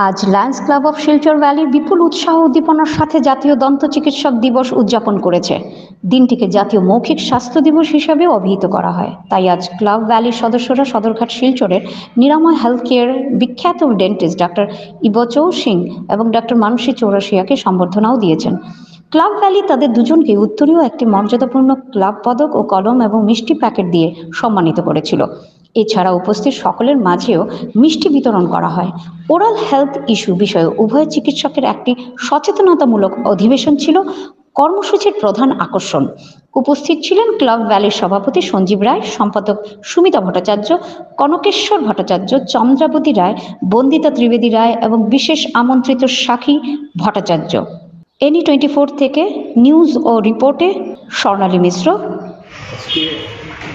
আজ Lions club of Silchar ভ্যালির বিপুল উৎসাহ উদ্দীপনার সাথে জাতীয় দন্ত চিকিৎসক দিবস উদযাপন করেছে। দিনটিকে জাতীয় মৌখিক স্বাস্থ্য দিবস হিসাবেও অভিহিত করা হয়। তাই আজ ক্লাব ভ্যালির সদস্যরা সদরঘাট শিলচরের নিরাময় হেলথ কেয়ার বিখ্যাত ডেন্টিস্ট ডাক্তার ইবচৌ সিং এবং ডাক্তার মানসী চৌরাশিয়াকে সম্বর্ধনাও দিয়েছেন। ক্লাব ভ্যালি তাদের দুজনকে উত্তরীয় একটি মর্যাদাপূর্ণ ক্লাব পদক ও কলম এবং মিষ্টি প্যাকেট দিয়ে সম্মানিত করেছিল। এছাড়া উপস্থিত সকলের মাঝেও মিষ্টি বিতরণ করা হয়। ওরাল হেলথ ইস্যু বিষয়ে উভয় চিকিৎসকের একটি সচেতনতামূলক অধিবেশন ছিল কর্মসূচির প্রধান আকর্ষণ। উপস্থিত ছিলেন ক্লাব ভ্যালির সভাপতি সঞ্জীব রায়, সম্পাদক সুমিতা ভট্টাচার্য, কনকেশ্বর ভট্টাচার্য, চন্দ্রাবতী রায়, বন্দিতা ত্রিবেদী রায় এবং বিশেষ আমন্ত্রিত সাক্ষী ভট্টাচার্য। NE24 থেকে নিউজ ও রিপোর্টে স্বর্ণালী মিশ্র। আজকে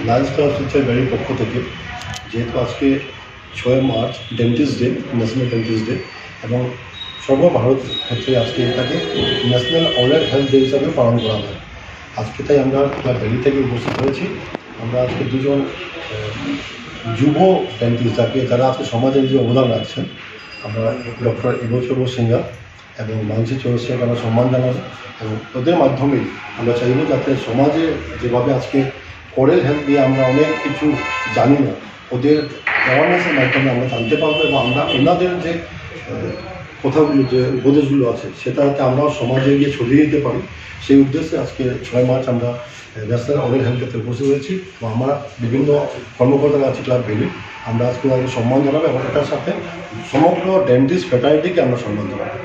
লায়ন্স ক্লাব শিলচর ভ্যালির পক্ষ থেকে যেহেতু আজকে 6 March dentist day, national dentist day, এবং সর্বভারত ক্ষেত্রে আজকে এটাকে ন্যাশনাল ওরাল হেলথ ডে হিসাবে পালন করা হয়। আজকে তাই আমরা ক্লাব ভ্যালি থেকে উপস্থিত হয়েছি। আমরা আজকে দুজন যুব ডেন্টিস্ট যারা আজকে সমাজে যে অবদান রাখছেন, আমরা ডক্টর ইবচৌ সিং এবং মানসী চৌরাশিয়াকে আমরা সম্মান জানাবো, এবং ওদের মাধ্যমেই আমরা চাইব যাতে সমাজে যেভাবে আজকে ওরাল হেলথ নিয়ে আমরা অনেক কিছু জানি না, ওদের অ্যাওয়ারনেসের মাধ্যমে আমরা জানতে পারবো, এবং আমরা ওনাদের যে কথাগুলো, যে উপদেশগুলো আছে, সেটা যাতে আমরাও সমাজে গিয়ে ছড়িয়ে দিতে পারি, সেই উদ্দেশ্যে আজকে 6 মার্চ আমরা ন্যাশনাল ওরাল হেলথ ডেতে উপস্থিত হয়েছি। এবং আমরা বিভিন্ন কর্মকর্তারা আছে ক্লাব ভ্যালি, আমরা আজকে তাদের সম্মান জানাবো এবং এটার সাথে সমগ্র ডেন্টিস্ট ফ্যাটার্নিটিকে আমরা সম্মান জানাবো।